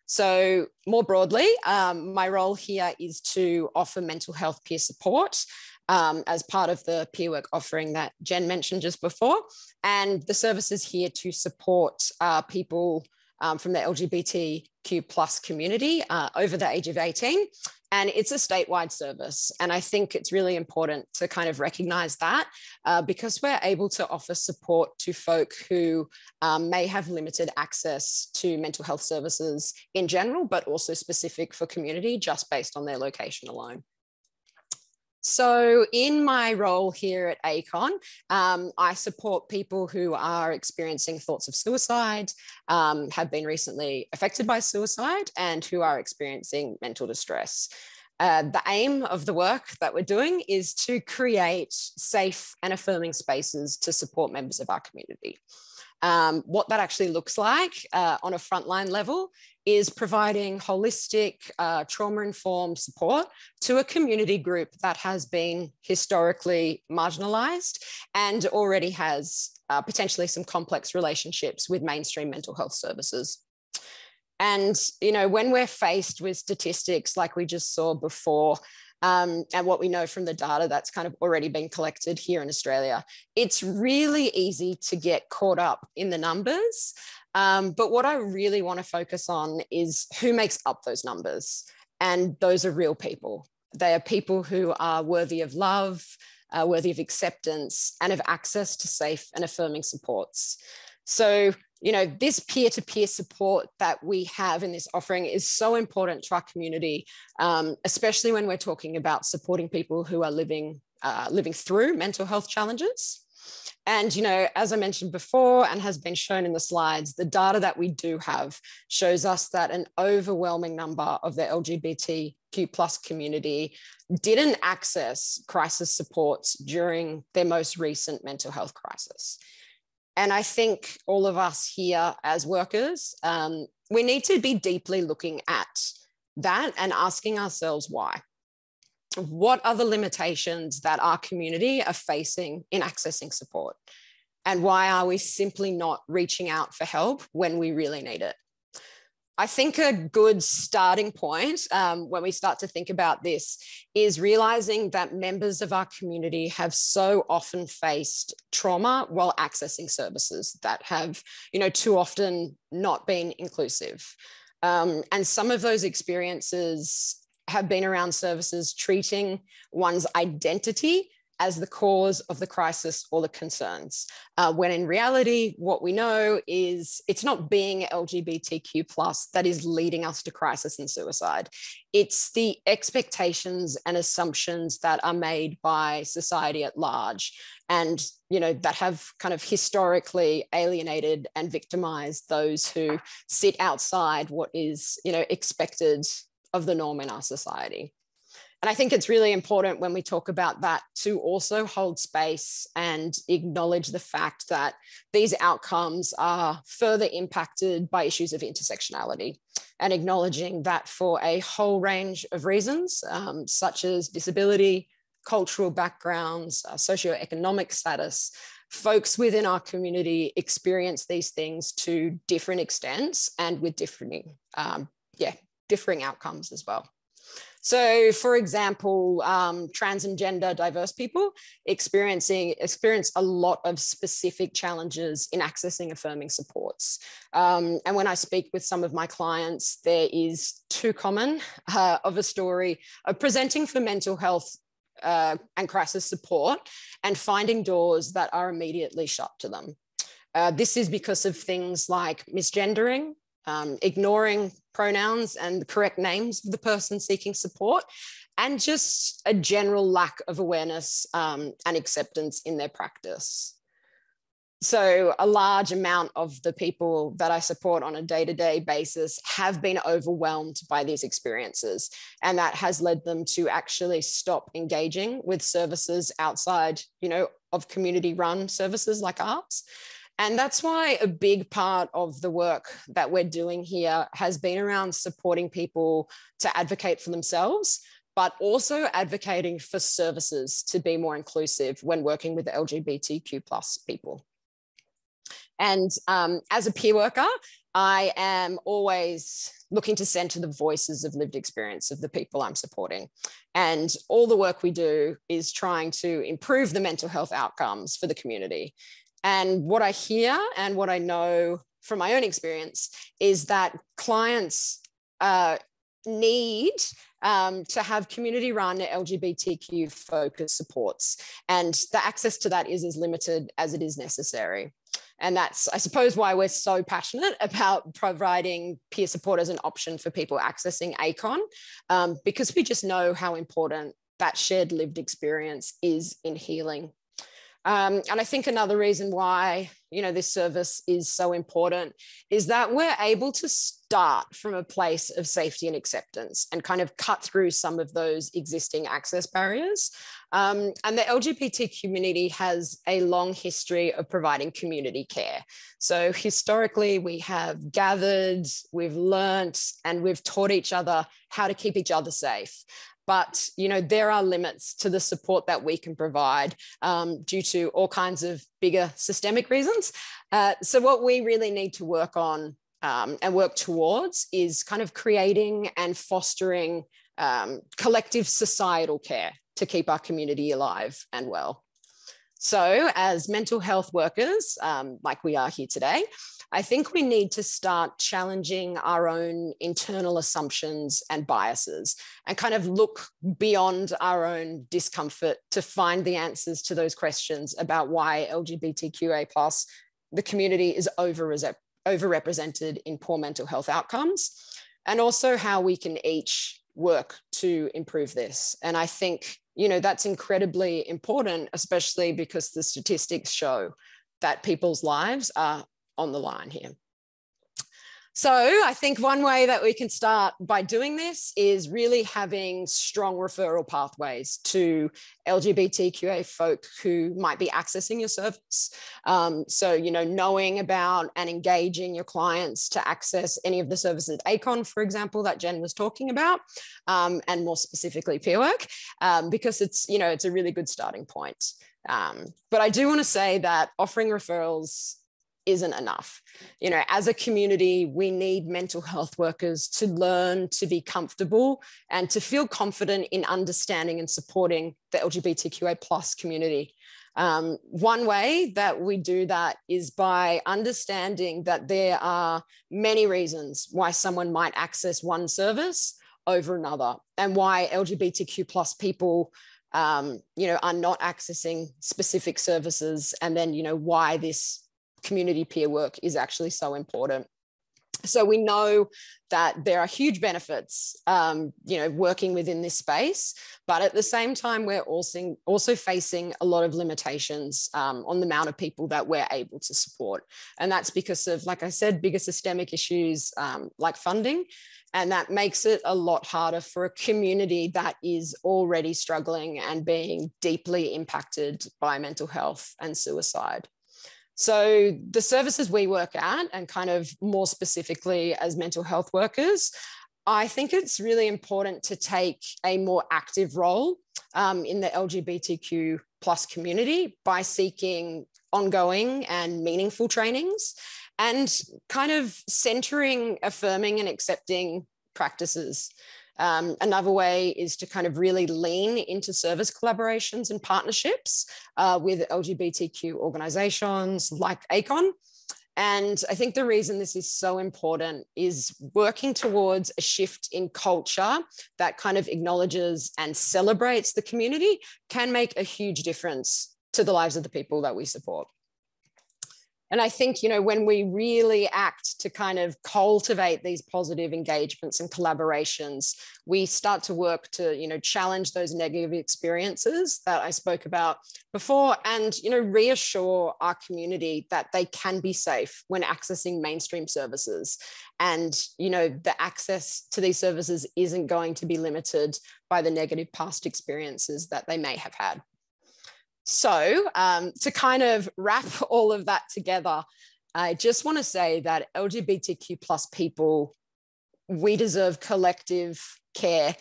So more broadly, my role here is to offer mental health peer support as part of the peer work offering that Jen mentioned just before. And the service is here to support people from the LGBTQ plus community over the age of 18. And it's a statewide service. And I think it's really important to kind of recognize that because we're able to offer support to folk who may have limited access to mental health services in general, but also specific for community just based on their location alone. So in my role here at ACON, I support people who are experiencing thoughts of suicide, have been recently affected by suicide, and who are experiencing mental distress. The aim of the work that we're doing is to create safe and affirming spaces to support members of our community. What that actually looks like on a frontline level is providing holistic, trauma-informed support to a community group that has been historically marginalized and already has potentially some complex relationships with mainstream mental health services. And, you know, when we're faced with statistics like we just saw before, and what we know from the data that's kind of already been collected here in Australia, it's really easy to get caught up in the numbers. But what I really want to focus on is who makes up those numbers. And those are real people. They are people who are worthy of love, worthy of acceptance, and of access to safe and affirming supports. So, you know, this peer-to-peer support that we have in this offering is so important to our community, especially when we're talking about supporting people who are living through mental health challenges. And, you know, as I mentioned before and has been shown in the slides, the data that we do have shows us that an overwhelming number of the LGBTQ plus community didn't access crisis supports during their most recent mental health crisis. And I think all of us here as workers, we need to be deeply looking at that and asking ourselves why. What are the limitations that our community are facing in accessing support? And why are we simply not reaching out for help when we really need it? I think a good starting point when we start to think about this is realizing that members of our community have so often faced trauma while accessing services that have, you know, too often not been inclusive. And some of those experiences have been around services treating one's identity as the cause of the crisis or the concerns, when in reality, what we know is it's not being LGBTQ plus that is leading us to crisis and suicide. It's the expectations and assumptions that are made by society at large, and, you know, that have kind of historically alienated and victimized those who sit outside what is, you know, expected of the norm in our society. I think it's really important when we talk about that to also hold space and acknowledge the fact that these outcomes are further impacted by issues of intersectionality, and acknowledging that for a whole range of reasons, such as disability, cultural backgrounds, socioeconomic status, folks within our community experience these things to different extents and with differing outcomes as well. So, for example, trans and gender diverse people experience a lot of specific challenges in accessing affirming supports. And when I speak with some of my clients, there is too common of a story of presenting for mental health and crisis support and finding doors that are immediately shut to them. This is because of things like misgendering, ignoring pronouns and the correct names of the person seeking support, and just a general lack of awareness and acceptance in their practice. So a large amount of the people that I support on a day-to-day basis have been overwhelmed by these experiences, and that has led them to actually stop engaging with services outside, of community-run services like ours. And that's why a big part of the work that we're doing here has been around supporting people to advocate for themselves, but also advocating for services to be more inclusive when working with the LGBTQ+ people. And as a peer worker, I am always looking to center the voices of lived experience of the people I'm supporting. And all the work we do is trying to improve the mental health outcomes for the community. And what I hear and what I know from my own experience is that clients need to have community-run LGBTQ focused supports, and the access to that is as limited as it is necessary. And that's, I suppose, why we're so passionate about providing peer support as an option for people accessing ACON, because we just know how important that shared lived experience is in healing. And I think another reason why, this service is so important is that we're able to start from a place of safety and acceptance and kind of cut through some of those existing access barriers. And the LGBT community has a long history of providing community care. So historically, we have gathered, we've learnt, and we've taught each other how to keep each other safe. But, there are limits to the support that we can provide due to all kinds of bigger systemic reasons. So what we really need to work on and work towards is kind of creating and fostering collective societal care to keep our community alive and well. So as mental health workers, like we are here today, I think we need to start challenging our own internal assumptions and biases and kind of look beyond our own discomfort to find the answers to those questions about why LGBTQA+, the community, is overrepresented in poor mental health outcomes, and also how we can each work to improve this. And I think, that's incredibly important, especially because the statistics show that people's lives are on the line here. So I think one way that we can start by doing this is really having strong referral pathways to LGBTQA folk who might be accessing your service. So, knowing about and engaging your clients to access any of the services at Acorn, for example, that Jen was talking about, and more specifically peer work, because it's a really good starting point. But I do want to say that offering referrals isn't enough. As a community, we need mental health workers to learn to be comfortable and to feel confident in understanding and supporting the LGBTQA+ community. One way that we do that is by understanding that there are many reasons why someone might access one service over another, and why LGBTQ+ people are not accessing specific services, and then why this community peer work is actually so important. So we know that there are huge benefits, working within this space, but at the same time, we're also facing a lot of limitations on the amount of people that we're able to support. And that's because of, like I said, bigger systemic issues like funding. And that makes it a lot harder for a community that is already struggling and being deeply impacted by mental health and suicide. So the services we work at, and kind of more specifically as mental health workers, I think it's really important to take a more active role in the LGBTQ plus community by seeking ongoing and meaningful trainings and kind of centering, affirming and accepting practices. Another way is to kind of really lean into service collaborations and partnerships with LGBTQ organizations like ACON. And I think the reason this is so important is working towards a shift in culture that kind of acknowledges and celebrates the community can make a huge difference to the lives of the people that we support. And I think, when we really act to kind of cultivate these positive engagements and collaborations, we start to work to, challenge those negative experiences that I spoke about before and, reassure our community that they can be safe when accessing mainstream services. And, the access to these services isn't going to be limited by the negative past experiences that they may have had. So to kind of wrap all of that together, I just want to say that LGBTQ plus people, we deserve collective care.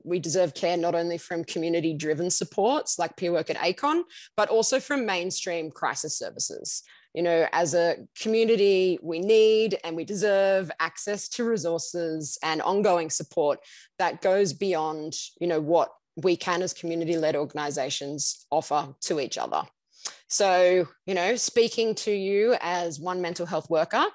We deserve care not only from community-driven supports like peer work at ACON, but also from mainstream crisis services. As a community, we need and we deserve access to resources and ongoing support that goes beyond, what we can as community-led organizations offer to each other. So, speaking to you as one mental health worker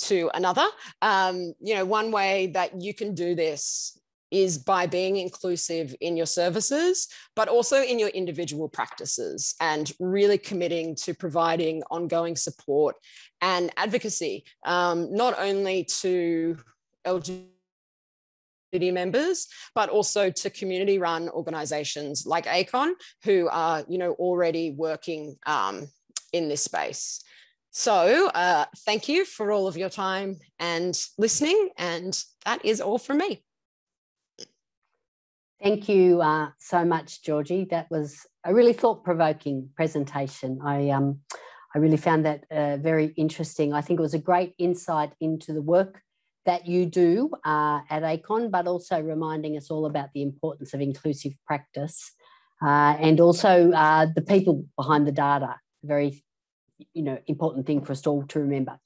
to another, one way that you can do this is by being inclusive in your services, but also in your individual practices and really committing to providing ongoing support and advocacy, not only to LGBT members, but also to community-run organizations like ACON, who are, already working in this space. So thank you for all of your time and listening, and that is all from me. Thank you so much, Georgie. That was a really thought-provoking presentation. I really found that very interesting. I think it was a great insight into the work that you do at ACON, but also reminding us all about the importance of inclusive practice and also the people behind the data, a very important thing for us all to remember.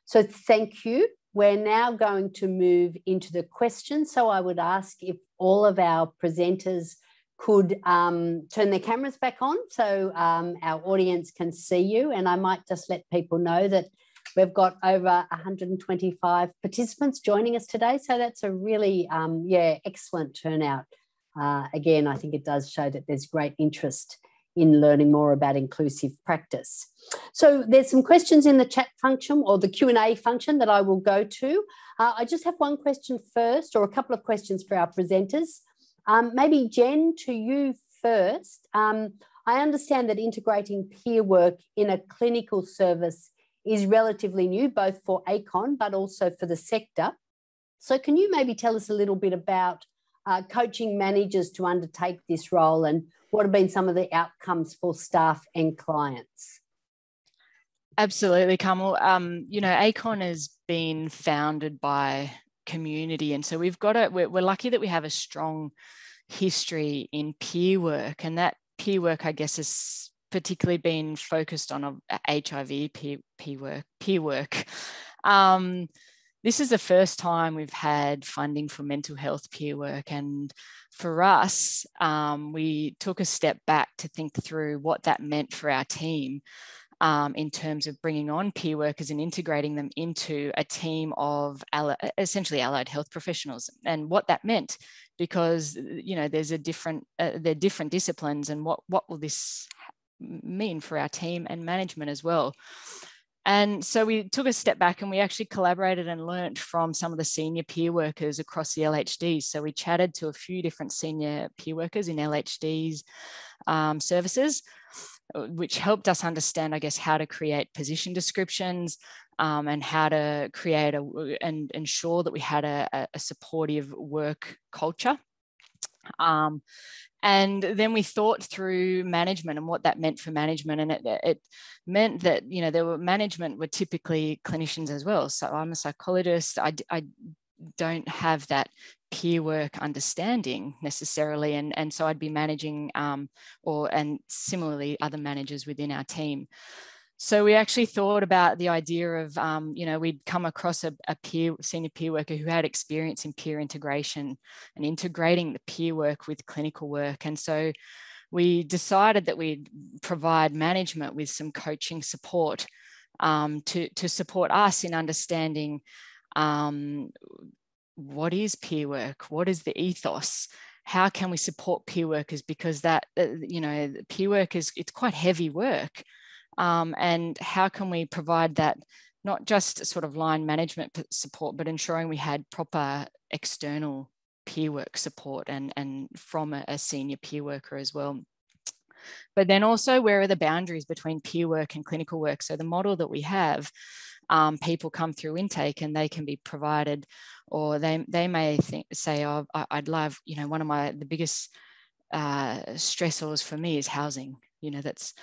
So thank you. We're now going to move into the questions. So I would ask if all of our presenters could turn their cameras back on so our audience can see you. And I might just let people know that we've got over 125 participants joining us today. So that's a really, excellent turnout. Again, I think it does show that there's great interest in learning more about inclusive practice. So there's some questions in the chat function or the Q&A function that I will go to. I just have one question first, or a couple of questions for our presenters. Maybe Jen, to you first. I understand that integrating peer work in a clinical service is relatively new, both for ACON, but also for the sector. So can you maybe tell us a little bit about coaching managers to undertake this role and what have been some of the outcomes for staff and clients? Absolutely, Carmel. ACON has been founded by community, and so we're lucky that we have a strong history in peer work, and that peer work, I guess, is particularly been focused on HIV peer work. This is the first time we've had funding for mental health peer work, and for us, we took a step back to think through what that meant for our team in terms of bringing on peer workers and integrating them into a team of essentially allied health professionals, and what that meant, because there's they're different disciplines, and what will this mean for our team and management as well. And so we took a step back and we actually collaborated and learnt from some of the senior peer workers across the LHDs. So we chatted to a few different senior peer workers in LHDs services, which helped us understand, I guess, how to create position descriptions and how to create and ensure that we had a supportive work culture. And then we thought through management and what that meant for management. And it meant that, you know, management were typically clinicians as well. So I'm a psychologist. I don't have that peer work understanding necessarily. And so I'd be managing and similarly other managers within our team. So we actually thought about the idea of, you know, we'd come across a senior peer worker who had experience in peer integration and integrating the peer work with clinical work. And so we decided that we'd provide management with some coaching support to support us in understanding what is peer work, what is the ethos, how can we support peer workers, because that, you know, peer work it's quite heavy work. And how can we provide that, not just sort of line management support, but ensuring we had proper external peer work support and from a senior peer worker as well. But then also, where are the boundaries between peer work and clinical work? So the model that we have, people come through intake and they can be provided, or they may say, oh, I'd love, you know, one of the biggest stressors for me is housing. You know, that's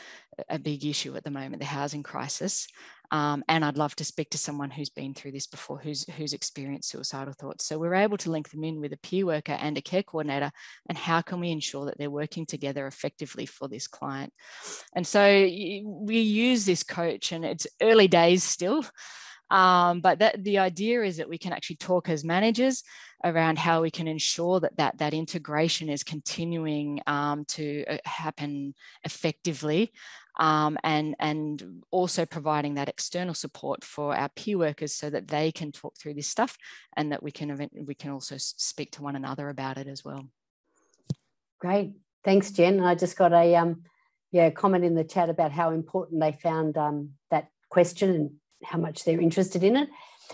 a big issue at the moment, the housing crisis. And I'd love to speak to someone who's been through this before, who's experienced suicidal thoughts. So we're able to link them in with a peer worker and a care coordinator, and how can we ensure that they're working together effectively for this client? And so we use this coach, and it's early days still. But the idea is that we can actually talk as managers around how we can ensure that integration is continuing to happen effectively, and also providing that external support for our peer workers so that they can talk through this stuff, and that we can also speak to one another about it as well. Great, thanks, Jen. I just got a comment in the chat about how important they found that question and how much they're interested in it.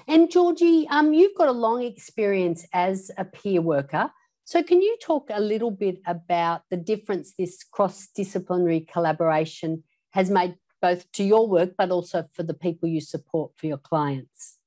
And Georgie, you've got a long experience as a peer worker. So can you talk a little bit about the difference this cross-disciplinary collaboration has made, both to your work, but also for the people you support for your clients?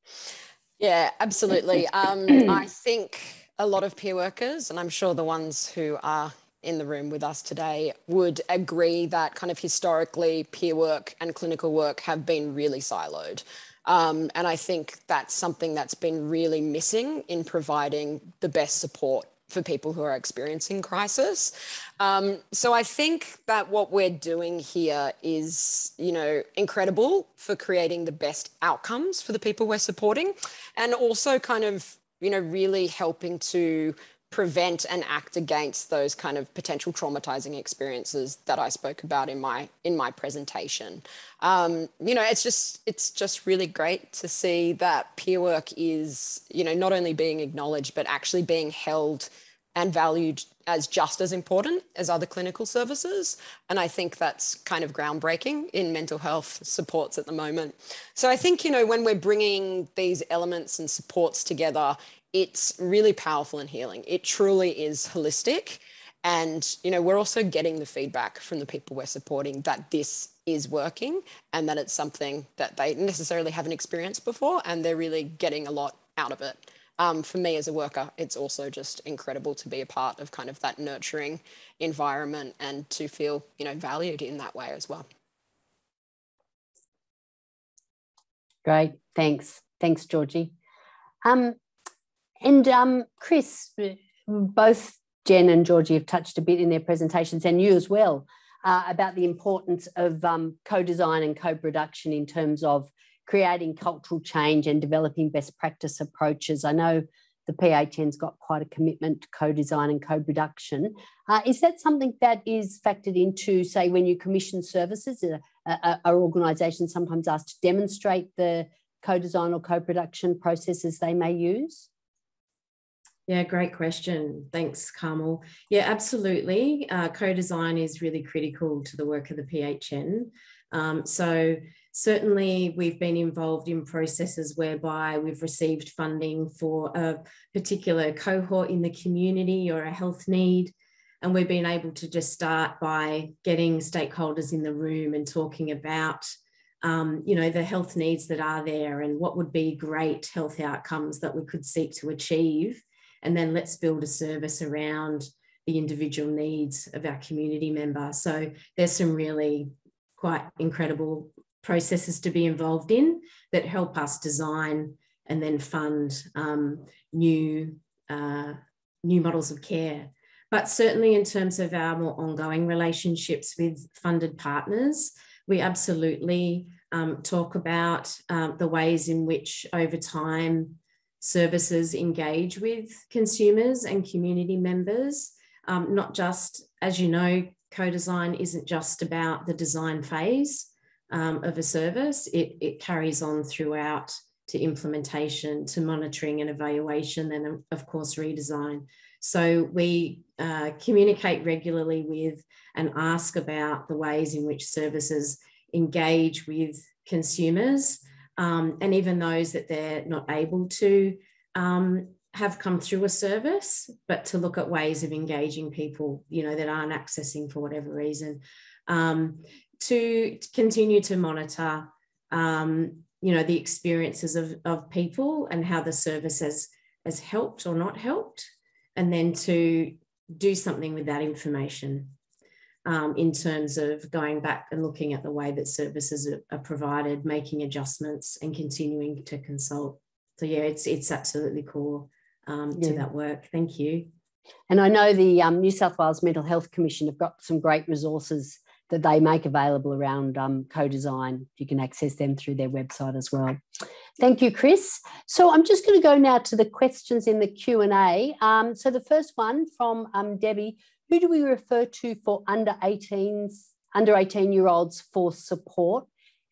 Yeah, absolutely. I think a lot of peer workers, and I'm sure the ones who are in the room with us today, would agree that kind of historically peer work and clinical work have been really siloed. And I think that's something that's been really missing in providing the best support for people who are experiencing crisis. So I think that what we're doing here is, you know, incredible for creating the best outcomes for the people we're supporting, and also kind of, you know, really helping to prevent and act against those kind of potential traumatizing experiences that I spoke about in my presentation. You know, it's just really great to see that peer work is, you know, not only being acknowledged, but actually being held and valued as just as important as other clinical services. And I think that's kind of groundbreaking in mental health supports at the moment. So I think, you know, when we're bringing these elements and supports together, it's really powerful and healing. It truly is holistic. And, you know, we're also getting the feedback from the people we're supporting that this is working and that it's something that they necessarily haven't experienced before, and they're really getting a lot out of it. For me as a worker, it's also just incredible to be a part of kind of that nurturing environment and to feel, you know, valued in that way as well. Great, thanks. Thanks, Georgie. Chris, both Jen and Georgie have touched a bit in their presentations, and you as well, about the importance of co-design and co-production in terms of creating cultural change and developing best practice approaches. I know the PHN's got quite a commitment to co-design and co-production. Is that something that is factored into, say, when you commission services? Are organisations sometimes asked to demonstrate the co-design or co-production processes they may use? Yeah, great question. Thanks, Carmel. Yeah, absolutely. Co-design is really critical to the work of the PHN. So Certainly, we've been involved in processes whereby we've received funding for a particular cohort in the community or a health need. And we've been able to just start by getting stakeholders in the room and talking about, the health needs that are there and what would be great health outcomes that we could seek to achieve. And then let's build a service around the individual needs of our community member. So there's some really quite incredible processes to be involved in that help us design and then fund new models of care. But certainly in terms of our more ongoing relationships with funded partners, we absolutely talk about the ways in which over time services engage with consumers and community members. Not just, as you know, co-design isn't just about the design phase of a service. It carries on throughout to implementation, to monitoring and evaluation, and of course redesign. So we communicate regularly with and ask about the ways in which services engage with consumers, and even those that they're not able to have come through a service, but to look at ways of engaging people, that aren't accessing for whatever reason, to continue to monitor, the experiences of people and how the service has helped or not helped, and then to do something with that information in terms of going back and looking at the way that services are provided, making adjustments and continuing to consult. So yeah, it's absolutely core to that work. Thank you. And I know the New South Wales Mental Health Commission have got some great resources that they make available around co-design. You can access them through their website as well. Thank you, Chris. So I'm just going to go now to the questions in the Q&A. So the first one from Debbie, who do we refer to for under 18-year-olds for support?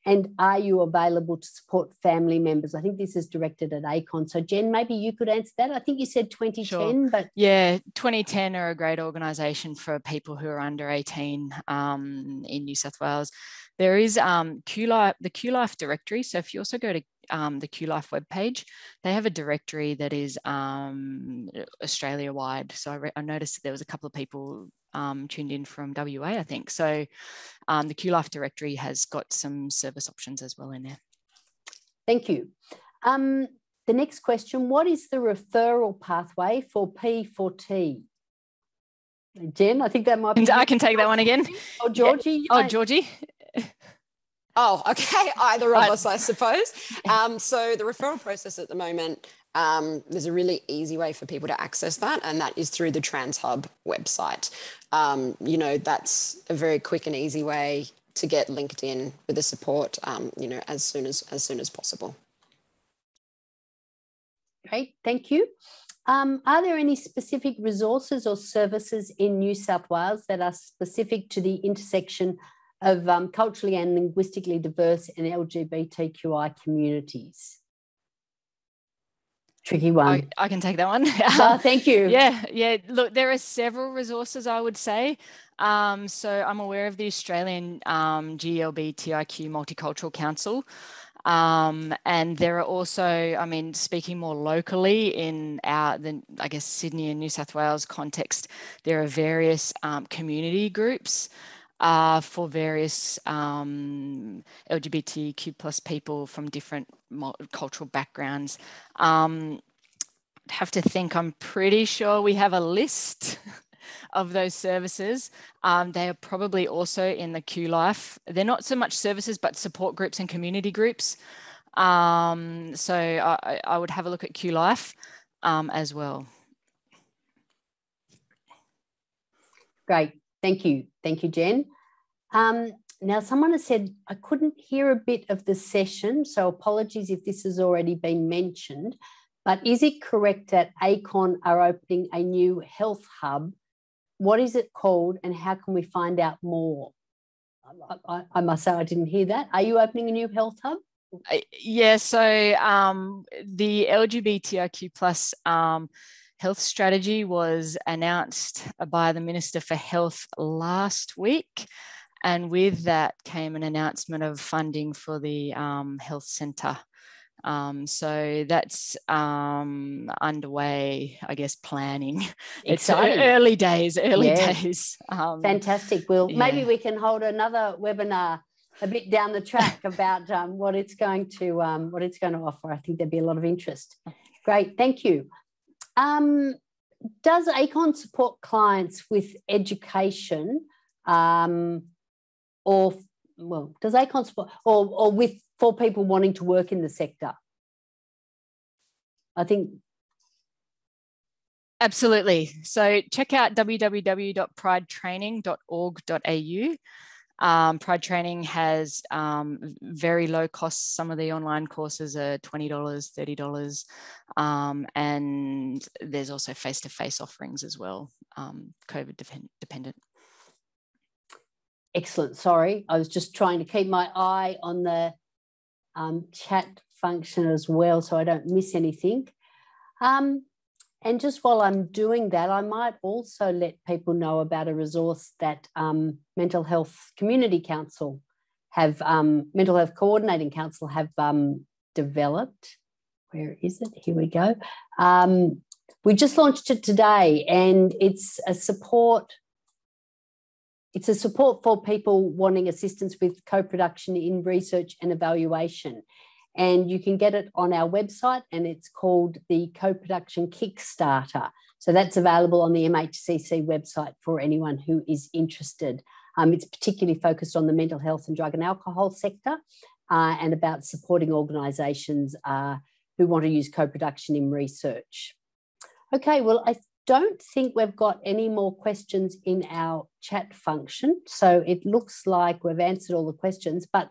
And are you available to support family members? I think this is directed at ACON. So Jen, maybe you could answer that. I think you said 2010, sure. But yeah, 2010 are a great organisation for people who are under 18 in New South Wales. There is the QLife directory. So if you also go to the QLife webpage, they have a directory that is Australia-wide. So I noticed that there was a couple of people tuned in from WA, I think. So the QLife directory has got some service options as well in there. Thank you. The next question, what is the referral pathway for P4T? Jen, I think that might be... I can take that one again. Or Georgie? Yeah. Oh, Georgie. Oh, okay. Either of us, I suppose. So the referral process at the moment, there's a really easy way for people to access that, and that is through the TransHub website. That's a very quick and easy way to get linked in with the support, as soon as possible. Great, thank you. Are there any specific resources or services in New South Wales that are specific to the intersection of culturally and linguistically diverse and LGBTQI communities? Tricky one. I can take that one. Thank you. Yeah. Look, there are several resources, I would say. So I'm aware of the Australian Lgbtiq Multicultural Council. And there are also, speaking more locally in Sydney and New South Wales context, there are various community groups for various LGBTQ plus people from different cultural backgrounds. Have to think, I'm pretty sure we have a list of those services. They are probably also in the QLife. They're not so much services, but support groups and community groups. So I would have a look at QLife as well. Great. Thank you. Thank you, Jen. Now, someone has said, I couldn't hear a bit of the session, so apologies if this has already been mentioned, but is it correct that Acorn are opening a new health hub? What is it called and how can we find out more? I must say I didn't hear that. Are you opening a new health hub? Yeah, so the LGBTIQ plus health strategy was announced by the Minister for Health last week. And with that came an announcement of funding for the health centre. So that's underway, I guess, planning. Exciting. It's early days. Fantastic. Well, maybe we can hold another webinar a bit down the track about what it's going to offer. I think there'd be a lot of interest. Great, thank you. Does ACON support clients with education, does ACON support or for people wanting to work in the sector? I think. Absolutely. So check out www.pridetraining.org.au. Pride Training has very low costs. Some of the online courses are $20, $30, and there's also face-to-face offerings as well, COVID dependent. Excellent. Sorry, I was just trying to keep my eye on the chat function as well so I don't miss anything. And just while I'm doing that, I might also let people know about a resource that Mental Health Community Council have, Mental Health Coordinating Council have developed. Where is it? Here we go. We just launched it today, and it's a support. It's a support for people wanting assistance with co-production in research and evaluation. And you can get it on our website, and it's called the Co-Production Kickstarter. So that's available on the MHCC website for anyone who is interested. It's particularly focused on the mental health and drug and alcohol sector and about supporting organisations who want to use co-production in research. Okay, well, I don't think we've got any more questions in our chat function. So it looks like we've answered all the questions, but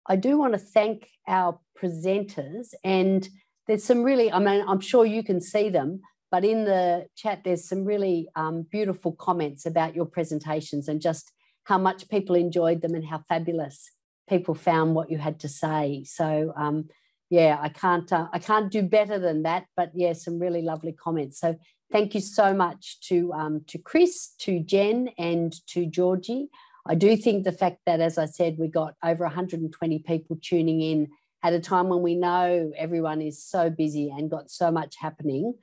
I do want to thank our presenters, and there's some really, I mean, I'm sure you can see them, but in the chat, there's some really beautiful comments about your presentations and just how much people enjoyed them and how fabulous people found what you had to say. So yeah, I can't do better than that, but yeah, some really lovely comments. So thank you so much to Chris, to Jen, and to Georgie. I do think the fact that, as I said, we got over 120 people tuning in at a time when we know everyone is so busy and got so much happening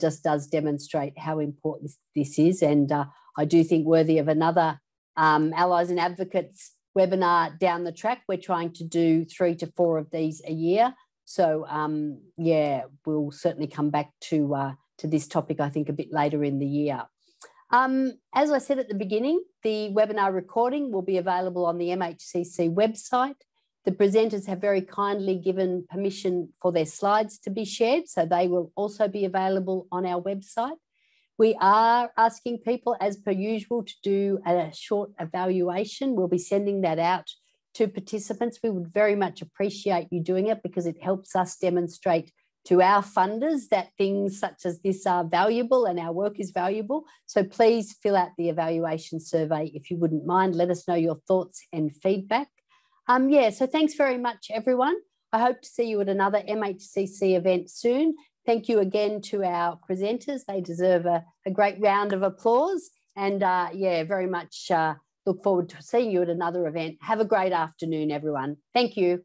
just does demonstrate how important this is. And I do think worthy of another Allies and Advocates webinar down the track. We're trying to do 3 to 4 of these a year. So, yeah, we'll certainly come back to this topic, I think, a bit later in the year. As I said at the beginning, the webinar recording will be available on the MHCC website. The presenters have very kindly given permission for their slides to be shared, so they will also be available on our website. We are asking people, as per usual, to do a short evaluation. We'll be sending that out to participants. We would very much appreciate you doing it because it helps us demonstrate to our funders that things such as this are valuable and our work is valuable. So please fill out the evaluation survey if you wouldn't mind. Let us know your thoughts and feedback. Yeah, so thanks very much, everyone. I hope to see you at another MHCC event soon. Thank you again to our presenters. They deserve a great round of applause. And yeah, very much look forward to seeing you at another event. Have a great afternoon, everyone. Thank you.